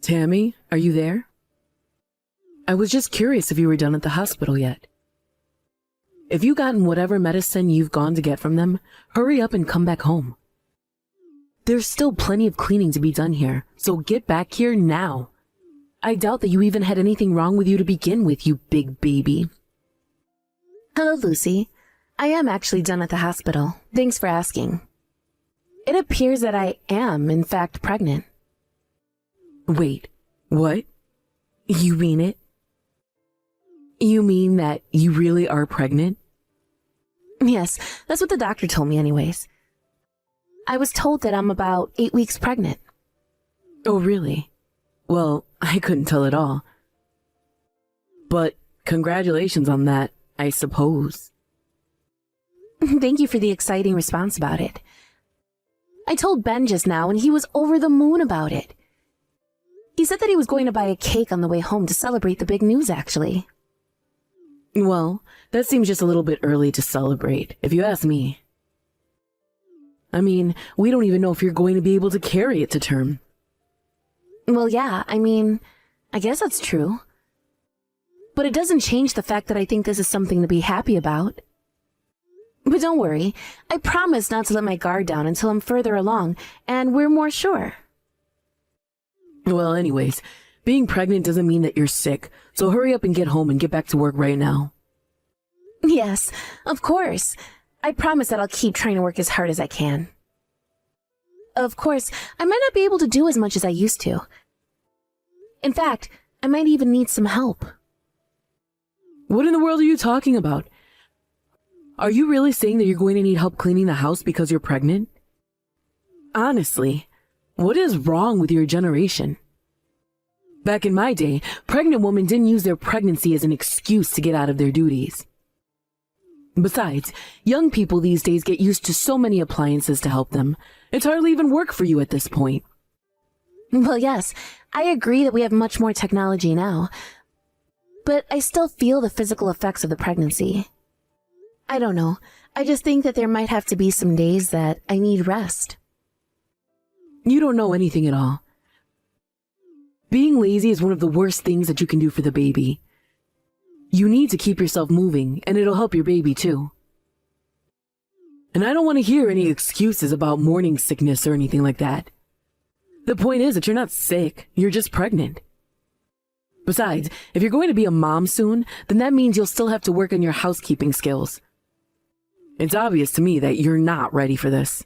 Tammy, are you there? I was just curious if you were done at the hospital yet. If you've gotten whatever medicine you've gone to get from them, hurry up and come back home. There's still plenty of cleaning to be done here, so get back here now. I doubt that you even had anything wrong with you to begin with, you big baby. Hello, Lucy. I am actually done at the hospital. Thanks for asking. It appears that I am, in fact, pregnant. Wait, what? You mean it? You mean that you really are pregnant? Yes, that's what the doctor told me anyways. I was told that I'm about 8 weeks pregnant. Oh, really? Well, I couldn't tell at all. But congratulations on that, I suppose. Thank you for the exciting response about it. I told Ben just now and he was over the moon about it. He said that he was going to buy a cake on the way home to celebrate the big news, actually. Well, that seems just a little bit early to celebrate, if you ask me. I mean, we don't even know if you're going to be able to carry it to term. Well, yeah, I guess that's true. But it doesn't change the fact that I think this is something to be happy about. But don't worry, I promise not to let my guard down until I'm further along and we're more sure. Well, anyways, being pregnant doesn't mean that you're sick, so hurry up and get home and get back to work right now. Yes, of course. I promise that I'll keep trying to work as hard as I can. Of course, I might not be able to do as much as I used to. In fact, I might even need some help. What in the world are you talking about? Are you really saying that you're going to need help cleaning the house because you're pregnant? Honestly, what is wrong with your generation? Back in my day, pregnant women didn't use their pregnancy as an excuse to get out of their duties. Besides, young people these days get used to so many appliances to help them. It's hardly even work for you at this point. Well, yes, I agree that we have much more technology now. But I still feel the physical effects of the pregnancy. I don't know. I just think that there might have to be some days that I need rest. You don't know anything at all. Being lazy is one of the worst things that you can do for the baby. You need to keep yourself moving, and it'll help your baby too. And I don't want to hear any excuses about morning sickness or anything like that. The point is that you're not sick, you're just pregnant. Besides, if you're going to be a mom soon, then that means you'll still have to work on your housekeeping skills. It's obvious to me that you're not ready for this.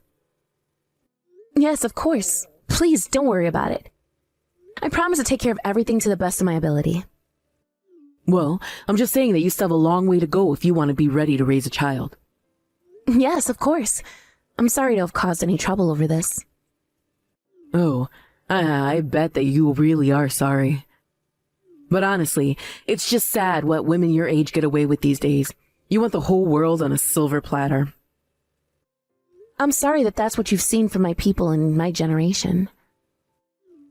Yes, of course. Please don't worry about it. I promise to take care of everything to the best of my ability. Well, I'm just saying that you still have a long way to go if you want to be ready to raise a child. Yes, of course. I'm sorry to have caused any trouble over this. Oh, I bet that you really are sorry. But honestly, it's just sad what women your age get away with these days. You want the whole world on a silver platter. I'm sorry that that's what you've seen from my people in my generation.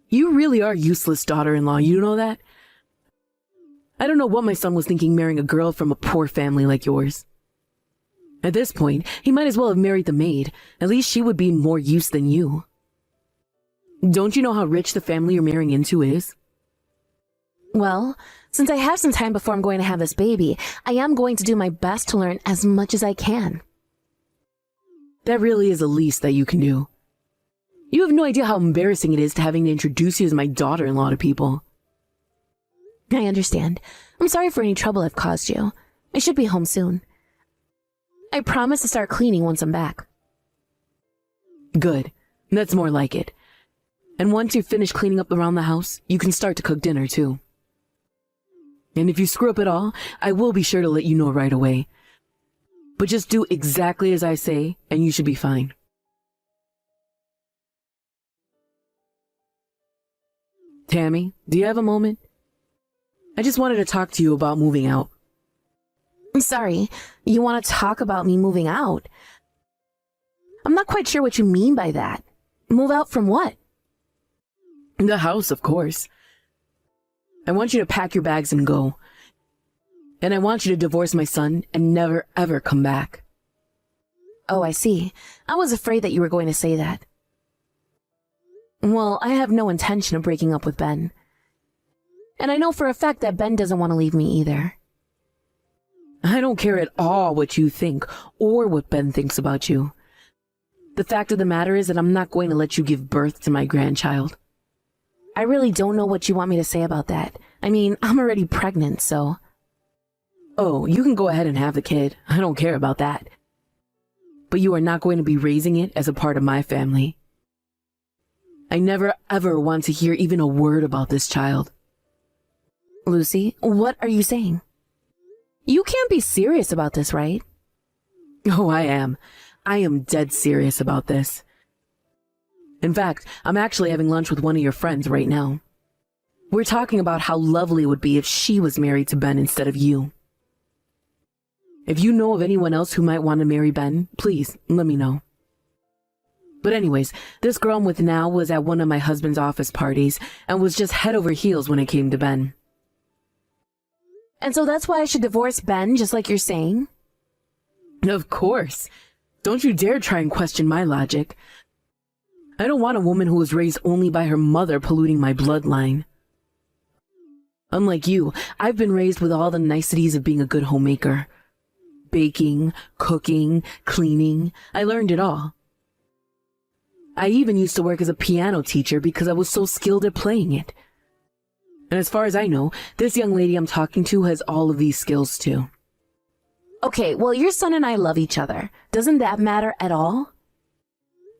You really are useless daughter-in-law, you know that? I don't know what my son was thinking marrying a girl from a poor family like yours. At this point, he might as well have married the maid. At least she would be more use than you. Don't you know how rich the family you're marrying into is? Well, since I have some time before I'm going to have this baby, I am going to do my best to learn as much as I can. That really is the least that you can do. You have no idea how embarrassing it is to having to introduce you as my daughter-in-law to people. I understand. I'm sorry for any trouble I've caused you. I should be home soon. I promise to start cleaning once I'm back. Good. That's more like it. And once you've finished cleaning up around the house, you can start to cook dinner too. And if you screw up at all, I will be sure to let you know right away. But just do exactly as I say, and you should be fine. Tammy, do you have a moment? I just wanted to talk to you about moving out. I'm sorry, you want to talk about me moving out? I'm not quite sure what you mean by that. Move out from what? The house, of course. I want you to pack your bags and go. And I want you to divorce my son and never, ever come back. Oh, I see. I was afraid that you were going to say that. Well, I have no intention of breaking up with Ben. And I know for a fact that Ben doesn't want to leave me either. I don't care at all what you think or what Ben thinks about you. The fact of the matter is that I'm not going to let you give birth to my grandchild. I really don't know what you want me to say about that. I mean, I'm already pregnant, so... Oh, you can go ahead and have the kid. I don't care about that. But you are not going to be raising it as a part of my family. I never ever want to hear even a word about this child. Lucy, what are you saying? You can't be serious about this, right? Oh, I am. I am dead serious about this. In fact, I'm actually having lunch with one of your friends right now. We're talking about how lovely it would be if she was married to Ben instead of you. If you know of anyone else who might want to marry Ben, please let me know. But anyways, this girl I'm with now was at one of my husband's office parties and was just head over heels when it came to Ben. And so that's why I should divorce Ben, just like you're saying? Of course. Don't you dare try and question my logic. I don't want a woman who was raised only by her mother polluting my bloodline. Unlike you, I've been raised with all the niceties of being a good homemaker. Baking, cooking, cleaning, I learned it all. I even used to work as a piano teacher because I was so skilled at playing it. And as far as I know, this young lady I'm talking to has all of these skills too. Okay, well, your son and I love each other. Doesn't that matter at all?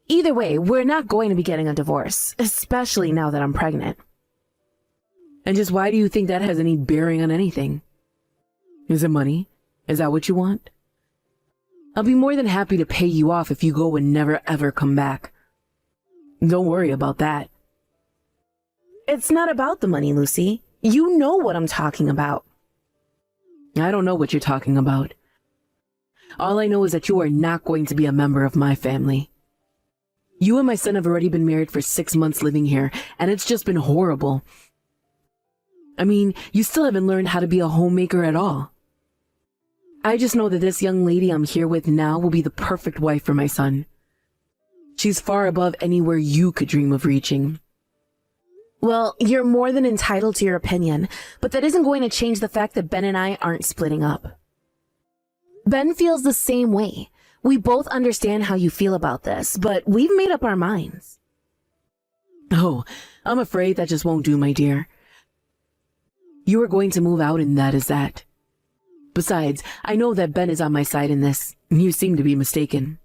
Either way, we're not going to be getting a divorce, especially now that I'm pregnant. And just why do you think that has any bearing on anything? Is it money? Is that what you want? I'll be more than happy to pay you off if you go and never ever come back. Don't worry about that. It's not about the money, Lucy. You know what I'm talking about. I don't know what you're talking about. All I know is that you are not going to be a member of my family. You and my son have already been married for 6 months living here, and it's just been horrible. I mean, you still haven't learned how to be a homemaker at all. I just know that this young lady I'm here with now will be the perfect wife for my son. She's far above anywhere you could dream of reaching. Well, you're more than entitled to your opinion, but that isn't going to change the fact that Ben and I aren't splitting up. Ben feels the same way. We both understand how you feel about this, but we've made up our minds. Oh, I'm afraid that just won't do, my dear. You are going to move out and that is that. Besides, I know that Ben is on my side in this. You seem to be mistaken.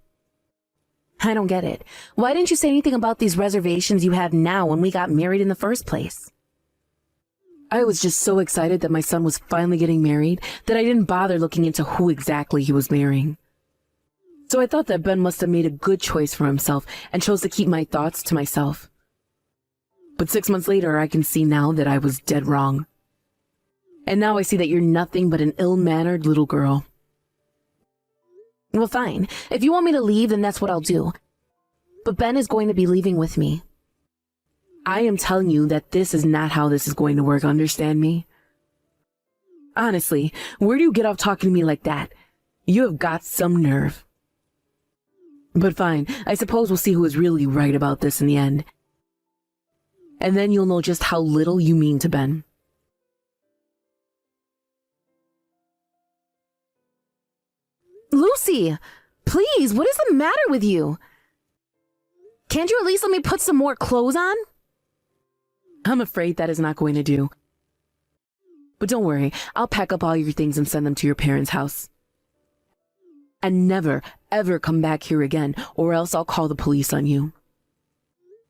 I don't get it. Why didn't you say anything about these reservations you have now when we got married in the first place? I was just so excited that my son was finally getting married that I didn't bother looking into who exactly he was marrying. So I thought that Ben must have made a good choice for himself and chose to keep my thoughts to myself. But 6 months later, I can see now that I was dead wrong. And now I see that you're nothing but an ill-mannered little girl. Well, fine. If you want me to leave, then that's what I'll do. But Ben is going to be leaving with me. I am telling you that this is not how this is going to work, understand me? Honestly, where do you get off talking to me like that? You have got some nerve. But fine, I suppose we'll see who is really right about this in the end. And then you'll know just how little you mean to Ben. Lucy, please, what is the matter with you? Can't you at least let me put some more clothes on? I'm afraid that is not going to do. But don't worry, I'll pack up all your things and send them to your parents' house. And never, ever come back here again, or else I'll call the police on you.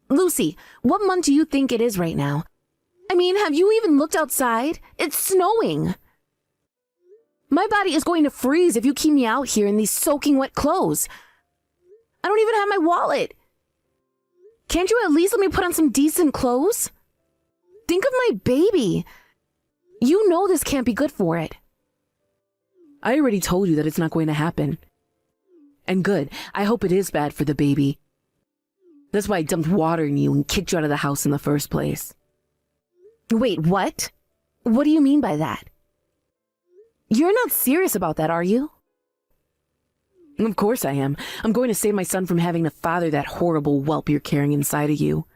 Lucy, what month do you think it is right now? I mean, have you even looked outside? It's snowing. My body is going to freeze if you keep me out here in these soaking wet clothes. I don't even have my wallet. Can't you at least let me put on some decent clothes? Think of my baby. You know this can't be good for it. I already told you that it's not going to happen. And good, I hope it is bad for the baby. That's why I dumped water in you and kicked you out of the house in the first place. Wait, what? What do you mean by that? You're not serious about that, are you? Of course I am. I'm going to save my son from having to father that horrible whelp you're carrying inside of you.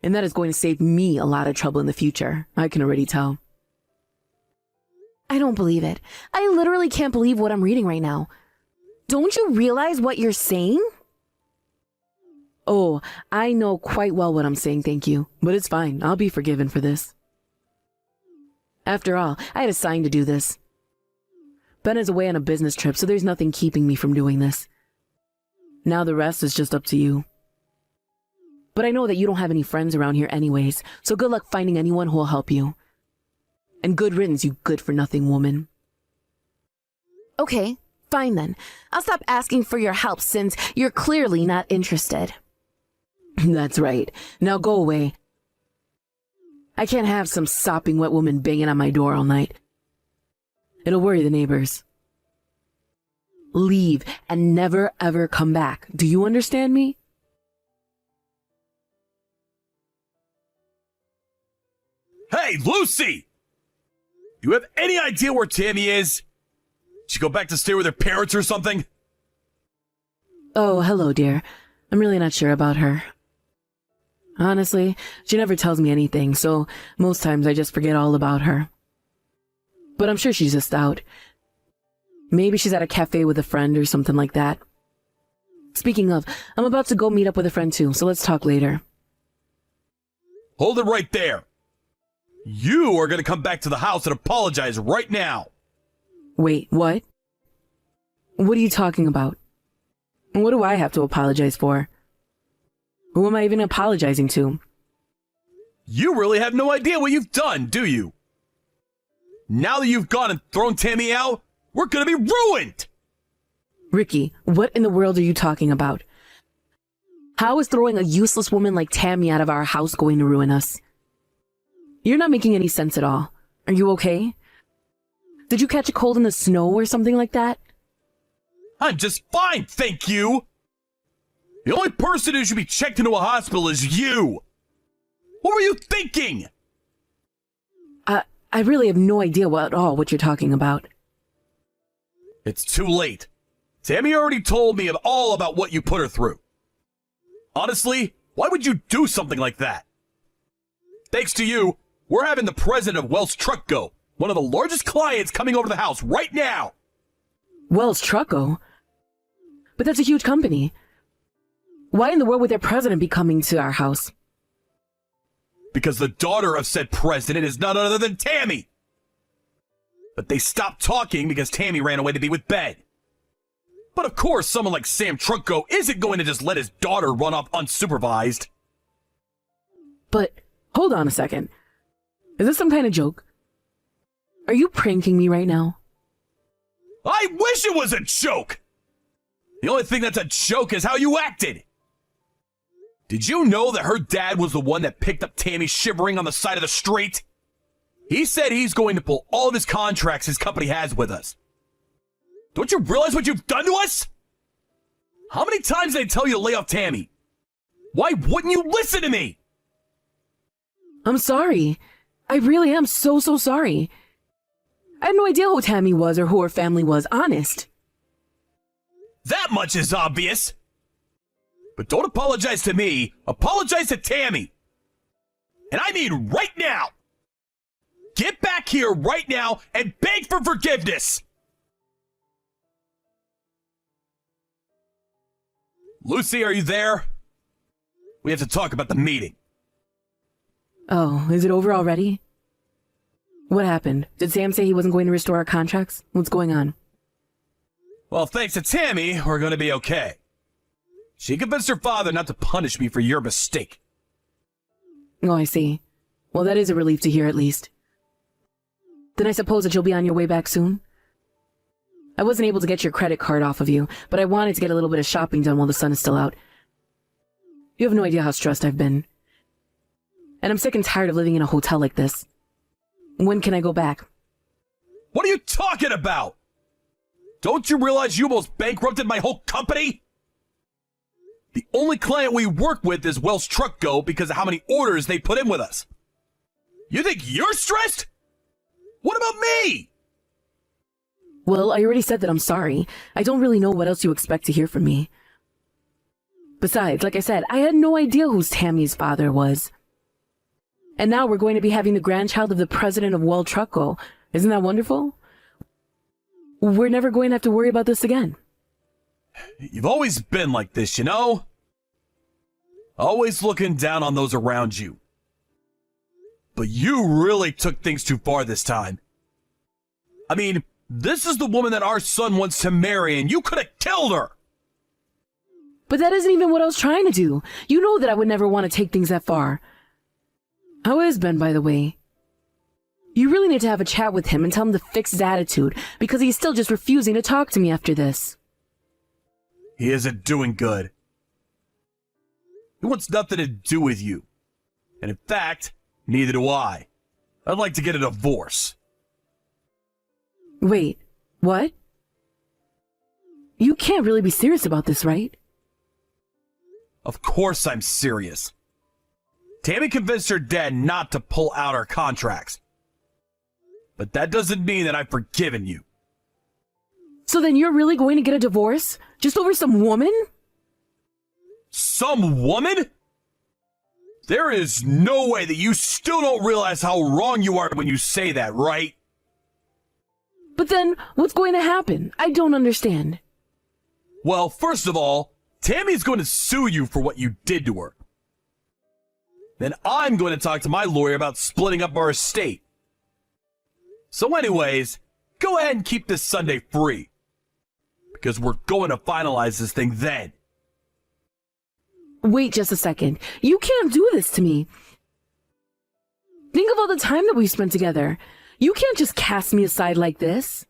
And that is going to save me a lot of trouble in the future. I can already tell. I don't believe it. I literally can't believe what I'm reading right now. Don't you realize what you're saying? Oh, I know quite well what I'm saying, thank you. But it's fine. I'll be forgiven for this. After all, I had a sign to do this. Ben is away on a business trip, so there's nothing keeping me from doing this. Now the rest is just up to you. But I know that you don't have any friends around here anyways, so good luck finding anyone who will help you. And good riddance, you good-for-nothing woman. Okay, fine then. I'll stop asking for your help since you're clearly not interested. That's right. Now go away. I can't have some sopping wet woman banging on my door all night. It'll worry the neighbors. Leave and never ever come back. Do you understand me? Hey, Lucy! Do you have any idea where Tammy is? Did she go back to stay with her parents or something? Oh, hello, dear. I'm really not sure about her. Honestly, she never tells me anything, so most times I just forget all about her. But I'm sure she's just out. Maybe she's at a cafe with a friend or something like that. Speaking of, I'm about to go meet up with a friend too, so let's talk later. Hold it right there. You are going to come back to the house and apologize right now. Wait, what? What are you talking about? What do I have to apologize for? Who am I even apologizing to? You really have no idea what you've done, do you? Now that you've gone and thrown Tammy out, we're going to be ruined! Ricky, what in the world are you talking about? How is throwing a useless woman like Tammy out of our house going to ruin us? You're not making any sense at all. Are you okay? Did you catch a cold in the snow or something like that? I'm just fine, thank you! The only person who should be checked into a hospital is you! What were you thinking? I really have no idea what you're talking about. It's too late. Tammy already told me all about what you put her through. Honestly, why would you do something like that? Thanks to you, we're having the president of Wells Truck Go, one of the largest clients, coming over to the house right now. Wells Trucko? But that's a huge company. Why in the world would their president be coming to our house? Because the daughter of said president is none other than Tammy. But they stopped talking because Tammy ran away to be with Ben. But of course, someone like Sam Trucko isn't going to just let his daughter run off unsupervised. But, hold on a second. Is this some kind of joke? Are you pranking me right now? I wish it was a joke! The only thing that's a joke is how you acted! Did you know that her dad was the one that picked up Tammy shivering on the side of the street? He said he's going to pull all of his contracts his company has with us. Don't you realize what you've done to us? How many times did I tell you to lay off Tammy? Why wouldn't you listen to me? I'm sorry. I really am so sorry. I had no idea who Tammy was or who her family was, honest. That much is obvious. But don't apologize to me, apologize to Tammy. And I mean right now. Get back here right now and beg for forgiveness. Lucy, are you there? We have to talk about the meeting. Oh, is it over already? What happened? Did Sam say he wasn't going to restore our contracts? What's going on? Well, thanks to Tammy, we're going to be okay. She convinced her father not to punish me for your mistake. Oh, I see. Well, that is a relief to hear at least. Then I suppose that you'll be on your way back soon? I wasn't able to get your credit card off of you, but I wanted to get a little bit of shopping done while the sun is still out. You have no idea how stressed I've been. And I'm sick and tired of living in a hotel like this. When can I go back? What are you talking about? Don't you realize you almost bankrupted my whole company? The only client we work with is Wells Truck Go because of how many orders they put in with us. You think you're stressed? What about me? Well, I already said that I'm sorry. I don't really know what else you expect to hear from me. Besides, like I said, I had no idea who Tammy's father was. And now we're going to be having the grandchild of the president of World Trucko. Isn't that wonderful? We're never going to have to worry about this again. You've always been like this, you know? Always looking down on those around you. But you really took things too far this time. I mean, this is the woman that our son wants to marry, and you could have killed her! But that isn't even what I was trying to do. You know that I would never want to take things that far. How is Ben, by the way? You really need to have a chat with him and tell him to fix his attitude, because he's still just refusing to talk to me after this. He isn't doing good. He wants nothing to do with you. And in fact, neither do I. I'd like to get a divorce. Wait, what? You can't really be serious about this, right? Of course I'm serious. Tammy convinced her dad not to pull out our contracts. But that doesn't mean that I've forgiven you. So then you're really going to get a divorce? Just over some woman? Some woman? There is no way that you still don't realize how wrong you are when you say that, right? But then, what's going to happen? I don't understand. Well, first of all, Tammy's going to sue you for what you did to her. Then I'm going to talk to my lawyer about splitting up our estate. So anyways, go ahead and keep this Sunday free. Because we're going to finalize this thing then. Wait just a second. You can't do this to me. Think of all the time that we spent together. You can't just cast me aside like this.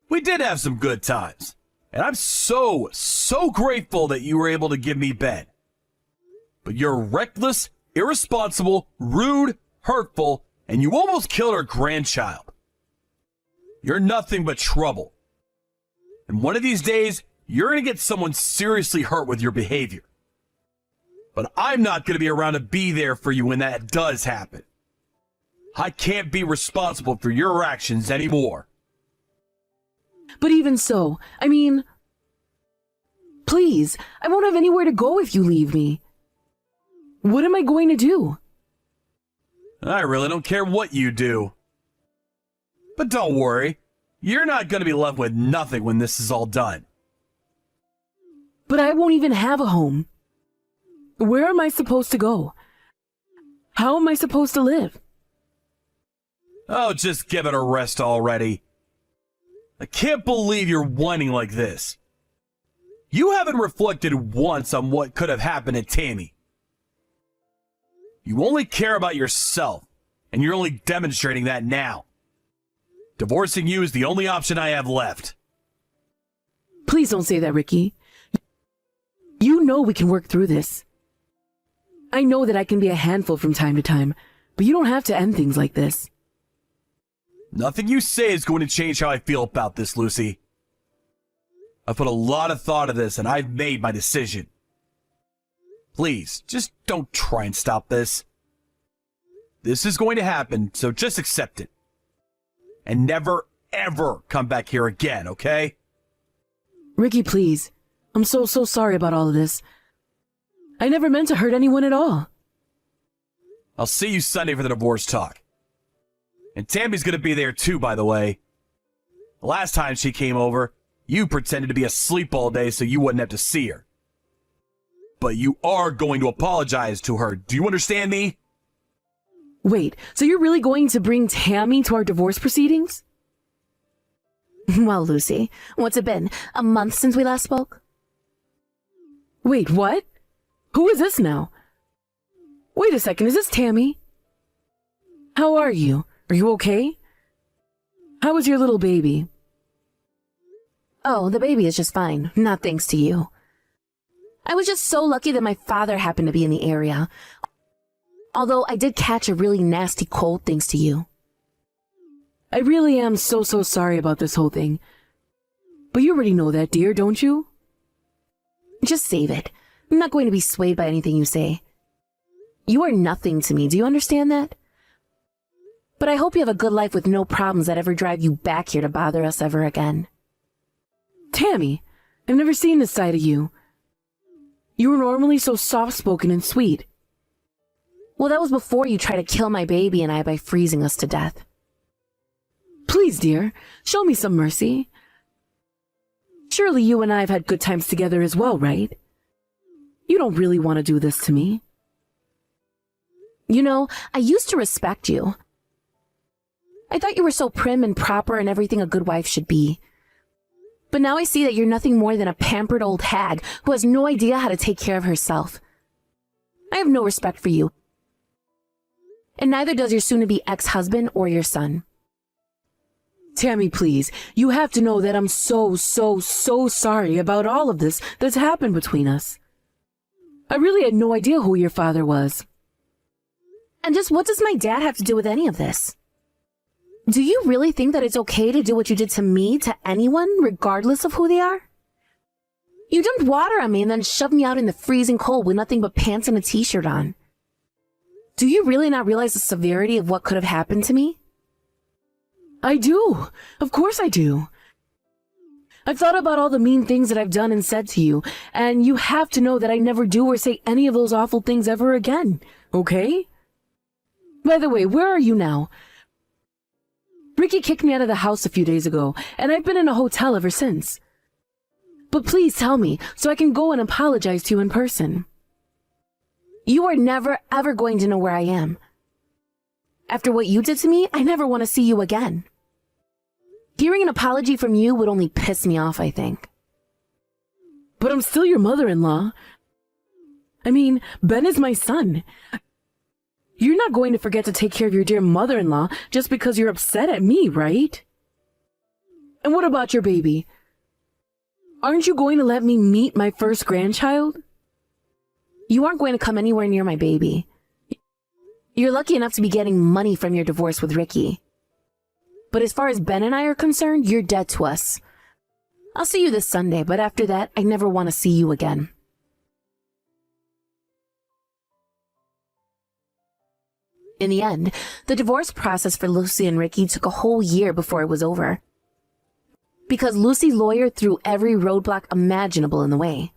We did have some good times. And I'm so grateful that you were able to give me Ben. But you're reckless, irresponsible, rude, hurtful, and you almost killed our grandchild. You're nothing but trouble. And one of these days, you're going to get someone seriously hurt with your behavior. But I'm not going to be around to be there for you when that does happen. I can't be responsible for your actions anymore. But even so, I mean, please, I won't have anywhere to go if you leave me. What am I going to do? I really don't care what you do. But don't worry, you're not going to be left with nothing when this is all done. But I won't even have a home. Where am I supposed to go? How am I supposed to live? Oh, just give it a rest already. I can't believe you're whining like this. You haven't reflected once on what could have happened to Tammy. You only care about yourself, and you're only demonstrating that now. Divorcing you is the only option I have left. Please don't say that, Ricky. You know we can work through this. I know that I can be a handful from time to time, but you don't have to end things like this. Nothing you say is going to change how I feel about this, Lucy. I've put a lot of thought into this, and I've made my decision. Please, just don't try and stop this. This is going to happen, so just accept it. And never, ever come back here again, okay? Ricky, please. I'm so sorry about all of this. I never meant to hurt anyone at all. I'll see you Sunday for the divorce talk. And Tammy's gonna be there too, by the way. The last time she came over, you pretended to be asleep all day so you wouldn't have to see her. But you are going to apologize to her. Do you understand me? Wait, so you're really going to bring Tammy to our divorce proceedings? Well, Lucy, what's it been? A month since we last spoke? Wait, what? Who is this now? Wait a second, is this Tammy? How are you? Are you okay? How is your little baby? Oh, the baby is just fine. Not thanks to you. I was just so lucky that my father happened to be in the area. Although I did catch a really nasty cold thanks to you. I really am so sorry about this whole thing. But you already know that, dear, don't you? Just save it. I'm not going to be swayed by anything you say. You are nothing to me, do you understand that? But I hope you have a good life with no problems that ever drive you back here to bother us ever again. Tammy, I've never seen this side of you. You were normally so soft-spoken and sweet. Well, that was before you tried to kill my baby and I by freezing us to death. Please, dear, show me some mercy. Surely you and I have had good times together as well, right? You don't really want to do this to me. You know, I used to respect you. I thought you were so prim and proper and everything a good wife should be. But now I see that you're nothing more than a pampered old hag who has no idea how to take care of herself. I have no respect for you. And neither does your soon-to-be ex-husband or your son. Tammy, please, you have to know that I'm so sorry about all of this that's happened between us. I really had no idea who your father was. And just what does my dad have to do with any of this? Do you really think that it's okay to do what you did to me to anyone, regardless of who they are? You dumped water on me and then shoved me out in the freezing cold with nothing but pants and a t-shirt on. Do you really not realize the severity of what could have happened to me? I do. Of course I do. I've thought about all the mean things that I've done and said to you, and you have to know that I never do or say any of those awful things ever again, okay? By the way, where are you now? Ricky kicked me out of the house a few days ago, and I've been in a hotel ever since. But please tell me, so I can go and apologize to you in person. You are never, ever going to know where I am. After what you did to me, I never want to see you again. Hearing an apology from you would only piss me off, I think. But I'm still your mother-in-law. I mean, Ben is my son. You're not going to forget to take care of your dear mother-in-law just because you're upset at me, right? And what about your baby? Aren't you going to let me meet my first grandchild? You aren't going to come anywhere near my baby. You're lucky enough to be getting money from your divorce with Ricky. But as far as Ben and I are concerned, you're dead to us. I'll see you this Sunday, but after that, I never want to see you again. In the end, the divorce process for Lucy and Ricky took a whole year before it was over. Because Lucy's lawyer threw every roadblock imaginable in the way.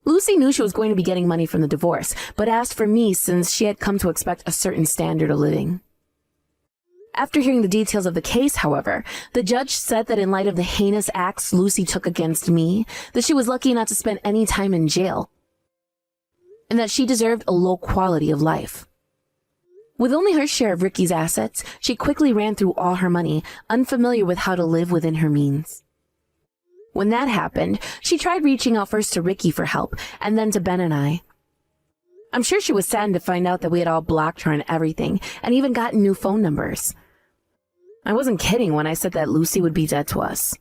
Lucy knew she was going to be getting money from the divorce, but asked for me since she had come to expect a certain standard of living. After hearing the details of the case, however, the judge said that in light of the heinous acts Lucy took against me, that she was lucky not to spend any time in jail, and that she deserved a low quality of life. With only her share of Ricky's assets, she quickly ran through all her money, unfamiliar with how to live within her means. When that happened, she tried reaching out first to Ricky for help, and then to Ben and I. I'm sure she was saddened to find out that we had all blocked her and everything, and even gotten new phone numbers. I wasn't kidding when I said that Lucy would be dead to us.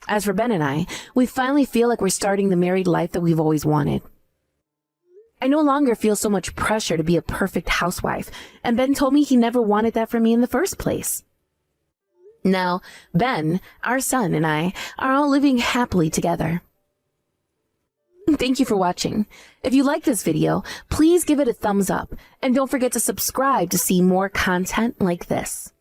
As for Ben and I, we finally feel like we're starting the married life that we've always wanted. I no longer feel so much pressure to be a perfect housewife, and Ben told me he never wanted that for me in the first place. Now, Ben, our son, and I are all living happily together. Thank you for watching. If you like this video, please give it a thumbs up, and don't forget to subscribe to see more content like this.